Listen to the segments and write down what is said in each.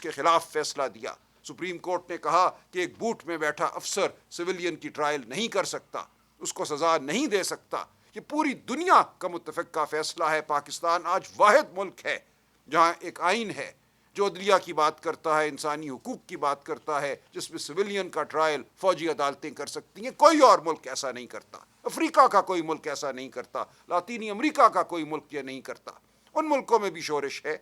کے خلاف فیصلہ دیا. سپریم کورٹ نے کہا کہ ایک بوٹ میں بیٹھا افسر سویلین کی ٹرائل نہیں کر سکتا, اس کو سزا نہیں دے سکتا. یہ پوری دنیا کا متفقہ فیصلہ ہے. پاکستان آج واحد ملک ہے جہاں ایک آئین ہے جو عدلیہ کی بات کرتا ہے, انسانی حقوق کی بات کرتا ہے, جس میں سویلین کا ٹرائل فوجی عدالتیں کر سکتی ہیں. کوئی اور ملک ایسا نہیں کرتا. افریقہ کا کوئی ملک ایسا نہیں کرتا. لاطینی امریکہ کا کوئی ملک یہ نہیں کرتا. ان ملکوں میں بھی شورش ہے,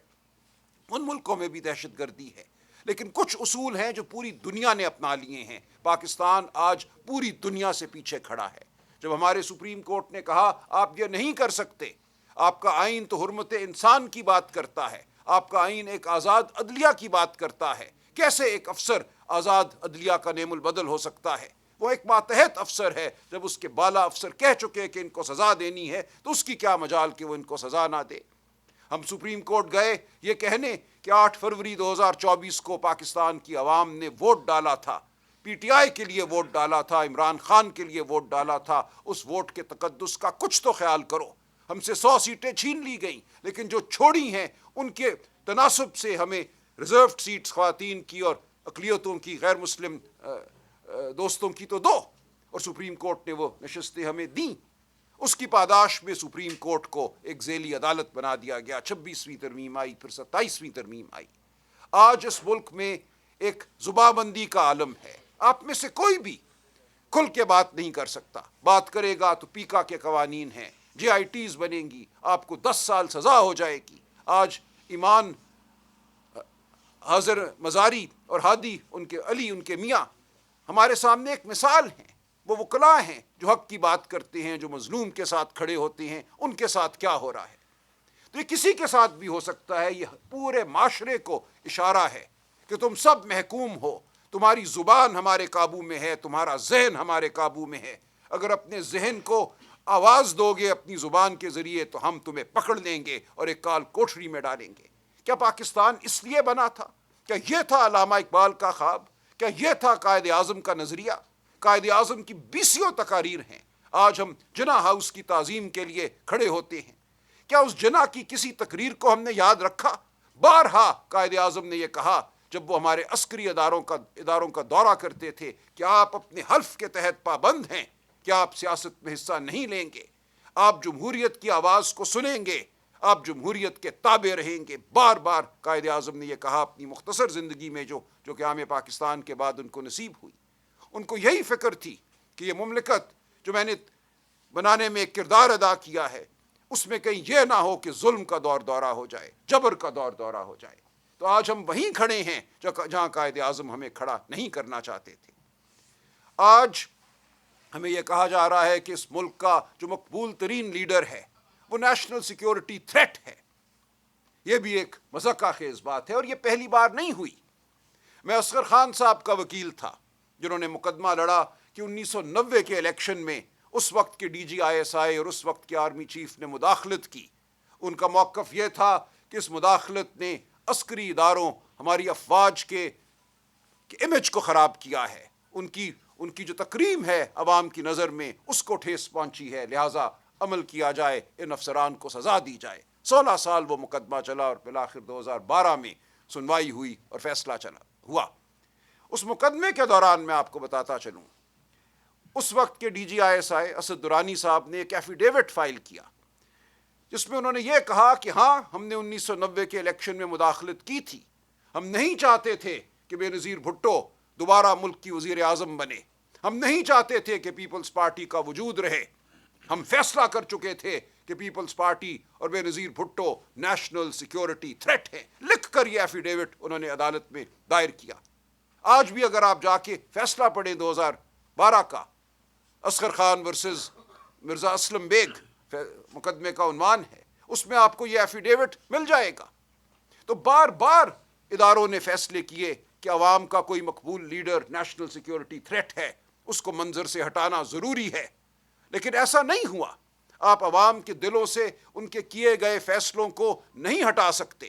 ان ملکوں میں بھی دہشت گردی ہے, لیکن کچھ اصول ہیں جو پوری دنیا نے اپنا لیے ہیں. پاکستان آج پوری دنیا سے پیچھے کھڑا ہے. جب ہمارے سپریم کورٹ نے کہا آپ یہ نہیں کر سکتے, آپ کا آئین تو حرمت انسان کی بات کرتا ہے, آپ کا آئین ایک آزاد عدلیہ کی بات کرتا ہے, کیسے ایک افسر آزاد عدلیہ کا نعم البدل ہو سکتا ہے؟ وہ ایک ماتحت افسر ہے. جب اس کے بالا افسر کہہ چکے کہ ان کو سزا دینی ہے تو اس کی کیا مجال کہ وہ ان کو سزا نہ دے. ہم سپریم کورٹ گئے یہ کہنے کہ 8 فروری 2024 کو پاکستان کی عوام نے ووٹ ڈالا تھا, پی ٹی آئی کے لیے ووٹ ڈالا تھا, عمران خان کے لیے ووٹ ڈالا تھا. اس ووٹ کے تقدس کا کچھ تو خیال کرو. ہم سے 100 سیٹیں چھین لی گئیں, لیکن جو چھوڑی ہیں ان کے تناسب سے ہمیں ریزروڈ سیٹس خواتین کی اور اقلیتوں کی, غیر مسلم دوستوں کی تو دو, اور سپریم کورٹ نے وہ نشستیں ہمیں دیں. اس کی پاداش میں سپریم کورٹ کو ایک ذیلی عدالت بنا دیا گیا. 26ویں ترمیم آئی, پھر 27ویں ترمیم آئی. آج اس ملک میں ایک زبان بندی کا عالم ہے. آپ میں سے کوئی بھی کھل کے بات نہیں کر سکتا. بات کرے گا تو پیکا کے قوانین ہیں, جے آئی ٹیز بنیں گی, آپ کو 10 سال سزا ہو جائے گی. آج ایمان حاضر مزاری اور ہادی ان کے علی ان کے میاں ہمارے سامنے ایک مثال ہیں. وہ وکلاء ہیں جو حق کی بات کرتے ہیں, جو مظلوم کے ساتھ کھڑے ہوتے ہیں. ان کے ساتھ کیا ہو رہا ہے تو یہ کسی کے ساتھ بھی ہو سکتا ہے. یہ پورے معاشرے کو اشارہ ہے کہ تم سب محکوم ہو, تمہاری زبان ہمارے قابو میں ہے, تمہارا ذہن ہمارے قابو میں ہے. اگر اپنے ذہن کو آواز دو گے اپنی زبان کے ذریعے تو ہم تمہیں پکڑ لیں گے اور ایک کال کوٹری میں ڈالیں گے. کیا پاکستان اس لیے بنا تھا؟ کیا یہ تھا علامہ اقبال کا خواب؟ کیا یہ تھا قائد اعظم کا نظریہ؟ قائد اعظم کی 20 تقاریر ہیں. آج ہم جناح ہاؤس کی تعظیم کے لیے کھڑے ہوتے ہیں. کیا اس جناح کی کسی تقریر کو ہم نے یاد رکھا؟ بارہا قائد اعظم نے یہ کہا جب وہ ہمارے عسکری اداروں کا دورہ کرتے تھے کہ آپ اپنے حلف کے تحت پابند ہیں, کیا آپ سیاست میں حصہ نہیں لیں گے, آپ جمہوریت کی آواز کو سنیں گے, آپ جمہوریت کے تابع رہیں گے. بار بار قائد اعظم نے یہ کہا اپنی مختصر زندگی میں جو قیام پاکستان کے بعد ان کو نصیب ہوئی. ان کو یہی فکر تھی کہ یہ مملکت جو میں نے بنانے میں ایک کردار ادا کیا ہے اس میں کہیں یہ نہ ہو کہ ظلم کا دور دورہ ہو جائے, جبر کا دور دورہ ہو جائے. تو آج ہم وہیں کھڑے ہیں جہاں قائد اعظم ہمیں کھڑا نہیں کرنا چاہتے تھے. آج ہمیں یہ کہا جا رہا ہے کہ اس ملک کا جو مقبول ترین لیڈر ہے وہ نیشنل سیکیورٹی تھریٹ ہے. یہ بھی ایک مذاقہ خیز بات ہے, اور یہ پہلی بار نہیں ہوئی. میں اصغر خان صاحب کا وکیل تھا جنہوں نے مقدمہ لڑا کہ 1990 کے الیکشن میں اس وقت کے ڈی جی آئی ایس آئی اور اس وقت کے آرمی چیف نے مداخلت کی. ان کا موقف یہ تھا کہ اس مداخلت نے عسکری اداروں, ہماری افواج کے امیج کو خراب کیا ہے. ان کی جو تکریم ہے عوام کی نظر میں اس کو ٹھیس پہنچی ہے, لہٰذا عمل کیا جائے, ان افسران کو سزا دی جائے. 16 سال وہ مقدمہ چلا اور بالآخر 2012 میں سنوائی ہوئی اور فیصلہ ہوا. اس مقدمے کے دوران میں آپ کو بتاتا چلوں, اس وقت کے D G I S I Asad Durrani صاحب نے ایک ایفیڈیوٹ فائل کیا جس میں انہوں نے یہ کہا کہ ہاں ہم نے 1990 کے الیکشن میں مداخلت کی تھی, ہم نہیں چاہتے تھے کہ بے نظیر بھٹو دوبارہ ملک کی وزیر اعظم بنے, ہم نہیں چاہتے تھے کہ پیپلز پارٹی کا وجود رہے, ہم فیصلہ کر چکے تھے کہ پیپلز پارٹی اور بے نظیر بھٹو نیشنل سیکیورٹی تھریٹ ہیں. لکھ کر یہ ایفیڈیوٹ انہوں نے عدالت میں دائر کیا. آج بھی اگر آپ جا کے فیصلہ پڑھیں 2012 کا, اصغر خان ورسز مرزا اسلم بیگ مقدمے کا عنوان ہے, اس میں آپ کو یہ ایفیڈیوٹ مل جائے گا. تو بار بار اداروں نے فیصلے کیے کہ عوام کا کوئی مقبول لیڈر نیشنل سیکیورٹی تھریٹ ہے, اس کو منظر سے ہٹانا ضروری ہے, لیکن ایسا نہیں ہوا. آپ عوام کے دلوں سے ان کے کیے گئے فیصلوں کو نہیں ہٹا سکتے.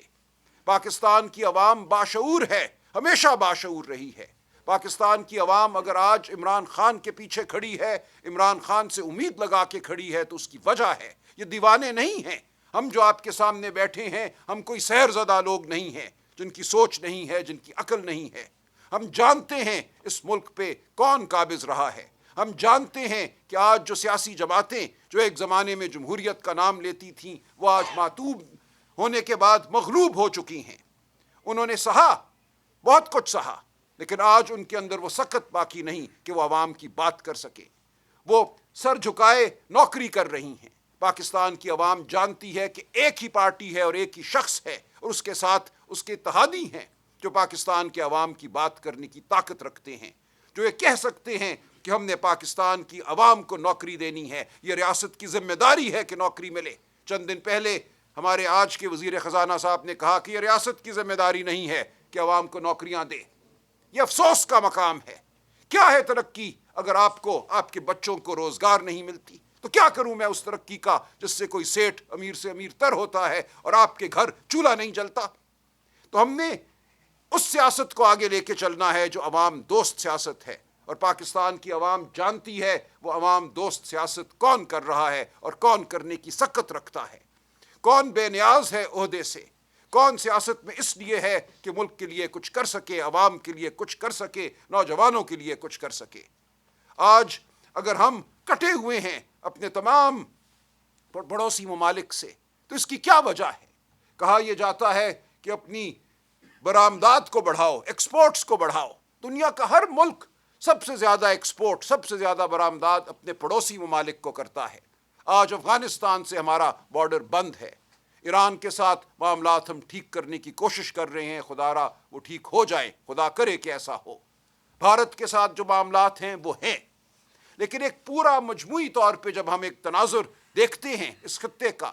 پاکستان کی عوام باشعور ہے, ہمیشہ باشعور رہی ہے. پاکستان کی عوام اگر آج عمران خان کے پیچھے کھڑی ہے, عمران خان سے امید لگا کے کھڑی ہے, تو اس کی وجہ ہے یہ دیوانے نہیں ہیں. ہم جو آپ کے سامنے بیٹھے ہیں ہم کوئی سحر زدہ لوگ نہیں ہیں. جن کی سوچ نہیں ہے، جن کی عقل نہیں ہے۔ ہم جانتے ہیں اس ملک پہ کون قابض رہا ہے۔ ہم جانتے ہیں کہ آج جو سیاسی جماعتیں جو ایک زمانے میں جمہوریت کا نام لیتی تھیں، وہ آج معتوب ہونے کے بعد مغلوب ہو چکی ہیں۔ انہوں نے سہا، بہت کچھ سہا، لیکن آج ان کے اندر وہ سخت باقی نہیں کہ وہ عوام کی بات کر سکے۔ وہ سر جھکائے نوکری کر رہی ہیں۔ پاکستان کی عوام جانتی ہے کہ ایک ہی پارٹی ہے اور ایک ہی شخص ہے، اور اس کے ساتھ اس کے اتحادی ہیں جو پاکستان کے عوام کی بات کرنے کی طاقت رکھتے ہیں، جو یہ کہہ سکتے ہیں کہ ہم نے پاکستان کی عوام کو نوکری دینی ہے، یہ ریاست کی ذمہ داری ہے کہ نوکری ملے۔ چند دن پہلے ہمارے آج کے وزیر خزانہ صاحب نے کہا کہ یہ ریاست کی ذمہ داری نہیں ہے کہ عوام کو نوکریاں دے۔ یہ افسوس کا مقام ہے۔ کیا ہے ترقی اگر آپ کو آپ کے بچوں کو روزگار نہیں ملتی؟ تو کیا کروں میں اس ترقی کا جس سے کوئی سیٹھ امیر سے امیر تر ہوتا ہے اور آپ کے گھر چولہا نہیں جلتا؟ تو ہم نے اس سیاست کو آگے لے کے چلنا ہے جو عوام دوست سیاست ہے، اور پاکستان کی عوام جانتی ہے وہ عوام دوست سیاست کون کر رہا ہے اور کون کرنے کی سکت رکھتا ہے، کون بے نیاز ہے عہدے سے، کون سیاست میں اس لیے ہے کہ ملک کے لیے کچھ کر سکے، عوام کے لیے کچھ کر سکے، نوجوانوں کے لیے کچھ کر سکے۔ آج اگر ہم کٹے ہوئے ہیں اپنے تمام پڑوسی ممالک سے تو اس کی کیا وجہ ہے؟ کہا یہ جاتا ہے کہ اپنی برآمدات کو بڑھاؤ، ایکسپورٹس کو بڑھاؤ۔ دنیا کا ہر ملک سب سے زیادہ ایکسپورٹ، سب سے زیادہ برآمدات اپنے پڑوسی ممالک کو کرتا ہے۔ آج افغانستان سے ہمارا بارڈر بند ہے، ایران کے ساتھ معاملات ہم ٹھیک کرنے کی کوشش کر رہے ہیں، خدا را وہ ٹھیک ہو جائیں، خدا کرے کہ ایسا ہو۔ بھارت کے ساتھ جو معاملات ہیں وہ ہیں، لیکن ایک پورا مجموعی طور پہ جب ہم ایک تناظر دیکھتے ہیں اس خطے کا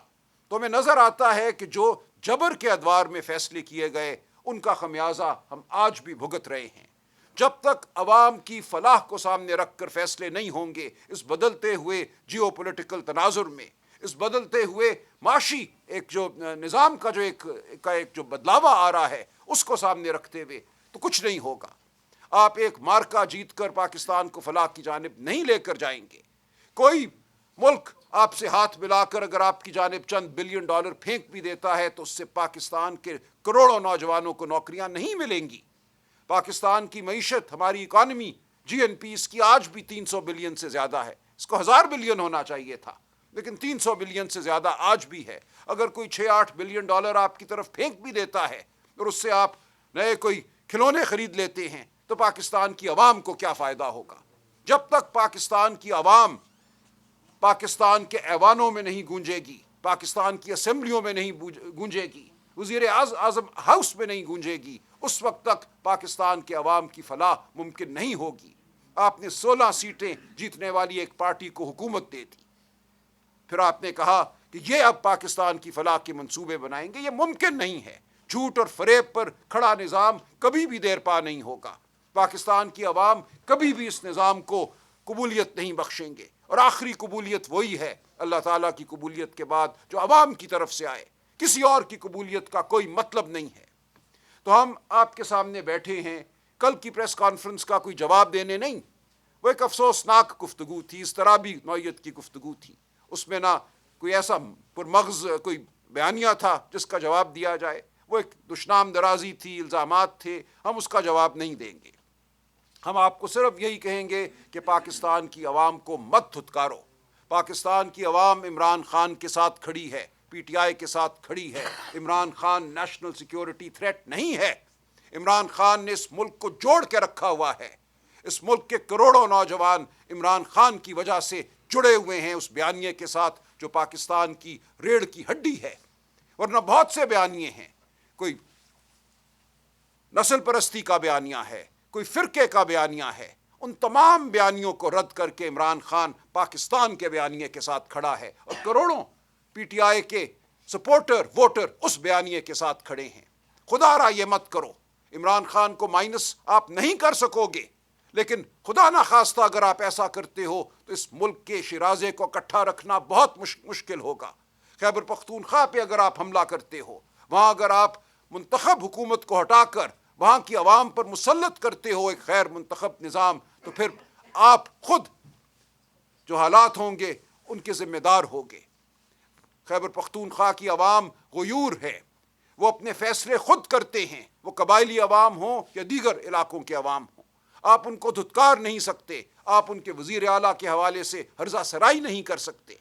تو ہمیں نظر آتا ہے کہ جو جبر کے ادوار میں فیصلے کیے گئے ان کا خمیازہ ہم آج بھی بھگت رہے ہیں۔ جب تک عوام کی فلاح کو سامنے رکھ کر فیصلے نہیں ہوں گے اس بدلتے ہوئے جیو پولیٹیکل تناظر میں، اس بدلتے ہوئے معاشی ایک جو نظام کا جو بدلاوا آ رہا ہے اس کو سامنے رکھتے ہوئے تو کچھ نہیں ہوگا۔ آپ ایک مارکا جیت کر پاکستان کو فلاح کی جانب نہیں لے کر جائیں گے۔ کوئی ملک آپ سے ہاتھ ملا کر اگر آپ کی جانب چند بلین ڈالر پھینک بھی دیتا ہے تو اس سے پاکستان کے کروڑوں نوجوانوں کو نوکریاں نہیں ملیں گی۔ پاکستان کی معیشت، ہماری اکانومی، جی این پی اس کی آج بھی 300 بلین سے زیادہ ہے۔ اس کو 1000 بلین ہونا چاہیے تھا، لیکن 300 بلین سے زیادہ آج بھی ہے۔ اگر کوئی 6-8 بلین ڈالر آپ کی طرف پھینک بھی دیتا ہے اور اس سے آپ نئے کوئی کھلونے خرید لیتے ہیں تو پاکستان کی عوام کو کیا فائدہ ہوگا؟ جب تک پاکستان کی عوام پاکستان کے ایوانوں میں نہیں گونجے گی، پاکستان کی اسمبلیوں میں نہیں گونجے گی، وزیر اعظم ہاؤس میں نہیں گونجے گی، اس وقت تک پاکستان کے عوام کی فلاح ممکن نہیں ہوگی۔ آپ نے 16 سیٹیں جیتنے والی ایک پارٹی کو حکومت دے دی، پھر آپ نے کہا کہ یہ اب پاکستان کی فلاح کے منصوبے بنائیں گے۔ یہ ممکن نہیں ہے۔ جھوٹ اور فریب پر کھڑا نظام کبھی بھی دیر پا نہیں ہوگا۔ پاکستان کی عوام کبھی بھی اس نظام کو قبولیت نہیں بخشیں گے، اور آخری قبولیت وہی ہے اللہ تعالیٰ کی قبولیت کے بعد جو عوام کی طرف سے آئے۔ کسی اور کی قبولیت کا کوئی مطلب نہیں ہے۔ تو ہم آپ کے سامنے بیٹھے ہیں، کل کی پریس کانفرنس کا کوئی جواب دینے نہیں، وہ ایک افسوسناک گفتگو تھی، اضطرابی نوعیت کی گفتگو تھی۔ اس میں نہ کوئی ایسا پرمغز کوئی بیانیہ تھا جس کا جواب دیا جائے، وہ ایک دشنام درازی تھی، الزامات تھے، ہم اس کا جواب نہیں دیں گے۔ ہم آپ کو صرف یہی کہیں گے کہ پاکستان کی عوام کو مت دھتکارو۔ پاکستان کی عوام عمران خان کے ساتھ کھڑی ہے، پی ٹی آئی کے ساتھ کھڑی ہے۔ Imran Khan national security threat نہیں ہے۔ عمران خان نے اس ملک کو جوڑ کے رکھا ہوا ہے۔ اس ملک کے کروڑوں نوجوان عمران خان کی وجہ سے جڑے ہوئے ہیں اس بیانیے کے ساتھ جو پاکستان کی ریڑھ کی ہڈی ہے، ورنہ بہت سے بیانیے ہیں، کوئی نسل پرستی کا بیانیہ ہے، کوئی فرقے کا بیانیہ ہے۔ ان تمام بیانیوں کو رد کر کے عمران خان پاکستان کے بیانیے کے ساتھ کھڑا ہے، اور کروڑوں پی ٹی آئی کے سپورٹر ووٹر اس بیانیے کے ساتھ کھڑے ہیں۔ خدا را یہ مت کرو۔ عمران خان کو مائنس آپ نہیں کر سکو گے، لیکن خدا نخواستہ اگر آپ ایسا کرتے ہو تو اس ملک کے شیرازے کو اکٹھا رکھنا بہت مشکل ہوگا۔ خیبر پختونخوا پہ اگر آپ حملہ کرتے ہو، وہاں اگر آپ منتخب حکومت کو ہٹا کر وہاں کی عوام پر مسلط کرتے ہو ایک غیر منتخب نظام، تو پھر آپ خود جو حالات ہوں گے ان کے ذمہ دار ہوگے۔ خیبر پختونخوا کی عوام غیور ہے، وہ اپنے فیصلے خود کرتے ہیں، وہ قبائلی عوام ہوں یا دیگر علاقوں کے عوام ہوں۔ آپ ان کو دھتکار نہیں سکتے، آپ ان کے وزیر اعلیٰ کے حوالے سے ہرزہ سرائی نہیں کر سکتے۔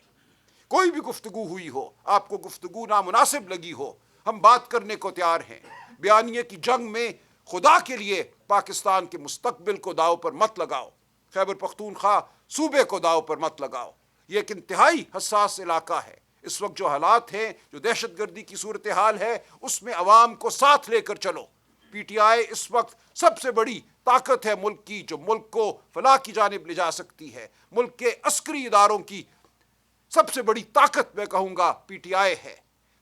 کوئی بھی گفتگو ہوئی ہو، آپ کو گفتگو نامناسب لگی ہو، ہم بات کرنے کو تیار ہیں۔ بیانیے کی جنگ میں خدا کے لیے پاکستان کے مستقبل کو داؤ پر مت لگاؤ، خیبر پختونخوا صوبے کو داؤ پر مت لگاؤ۔ یہ ایک انتہائی حساس علاقہ ہے۔ اس وقت جو حالات ہیں، جو دہشت گردی کی صورتحال ہے، اس میں عوام کو ساتھ لے کر چلو۔ پی ٹی آئی اس وقت سب سے بڑی طاقت ہے ملک کی، جو ملک کو فلاح کی جانب لے جا سکتی ہے۔ ملک کے عسکری اداروں کی سب سے بڑی طاقت میں کہوں گا پی ٹی آئی ہے۔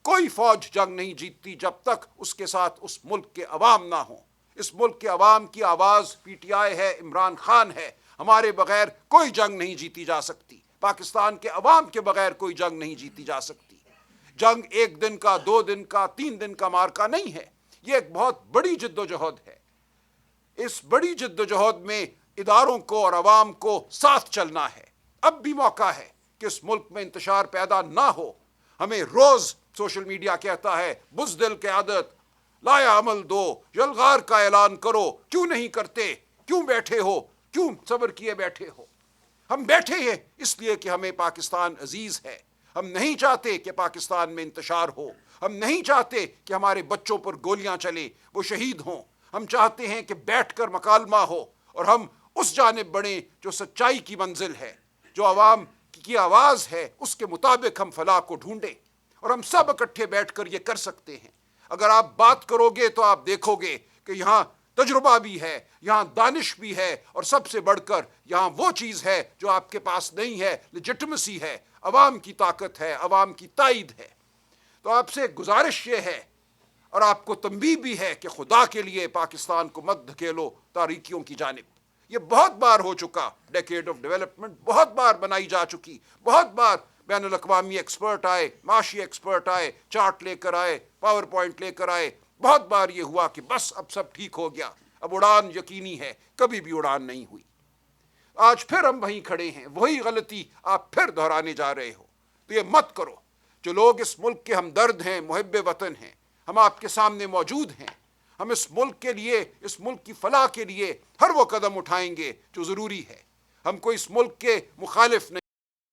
کوئی فوج جنگ نہیں جیتتی جب تک اس کے ساتھ اس ملک کے عوام نہ ہوں۔ اس ملک کے عوام کی آواز پی ٹی آئی ہے، عمران خان ہے۔ ہمارے بغیر کوئی جنگ نہیں جیتی جا سکتی، پاکستان کے عوام کے بغیر کوئی جنگ نہیں جیتی جا سکتی۔ جنگ ایک دن کا، 2 دن کا، 3 دن کا مارکا نہیں ہے، یہ ایک بہت بڑی جد و جہد ہے۔ اس بڑی جد و جہد میں اداروں کو اور عوام کو ساتھ چلنا ہے۔ اب بھی موقع ہے کہ اس ملک میں انتشار پیدا نہ ہو۔ ہمیں روز سوشل میڈیا کہتا ہے بزدل قیادت، لایا عمل دو، یلغار کا اعلان کرو، کیوں نہیں کرتے؟ کیوں بیٹھے ہو؟ کیوں صبر کیے بیٹھے ہو؟ ہم بیٹھے ہیں اس لیے کہ ہمیں پاکستان عزیز ہے۔ ہم نہیں چاہتے کہ پاکستان میں انتشار ہو، ہم نہیں چاہتے کہ ہمارے بچوں پر گولیاں چلیں، وہ شہید ہوں۔ ہم چاہتے ہیں کہ بیٹھ کر مکالمہ ہو اور ہم اس جانب بڑھیں جو سچائی کی منزل ہے، جو عوام کی آواز ہے، اس کے مطابق ہم فلاح کو ڈھونڈیں، اور ہم سب اکٹھے بیٹھ کر یہ کر سکتے ہیں۔ اگر آپ بات کرو گے تو آپ دیکھو گے کہ یہاں تجربہ بھی ہے، یہاں دانش بھی ہے، اور سب سے بڑھ کر یہاں وہ چیز ہے جو آپ کے پاس نہیں ہے، لیجٹمیسی ہے، عوام کی طاقت ہے، عوام کی تائید ہے۔ تو آپ سے گزارش یہ ہے اور آپ کو تنبیہ بھی ہے کہ خدا کے لیے پاکستان کو مت دھکیلو تاریکیوں کی جانب۔ یہ بہت بار ہو چکا، ڈیکیڈ آف ڈیولپمنٹ بہت بار بنائی جا چکی، بہت بار بین الاقوامی ایکسپرٹ آئے، معاشی ایکسپرٹ آئے، چارٹ لے کر آئے، پاور پوائنٹ لے کر آئے، بہت بار یہ ہوا کہ بس اب سب ٹھیک ہو گیا، اب اڑان یقینی ہے، کبھی بھی اڑان نہیں ہوئی۔ آج پھر ہم وہیں کھڑے ہیں، وہی غلطی آپ پھر دہرانے جا رہے ہو، تو یہ مت کرو۔ جو لوگ اس ملک کے ہمدرد ہیں، محب وطن ہیں، ہم آپ کے سامنے موجود ہیں۔ ہم اس ملک کے لیے، اس ملک کی فلاح کے لیے ہر وہ قدم اٹھائیں گے جو ضروری ہے۔ ہم کوئی اس ملک کے مخالف نہیں۔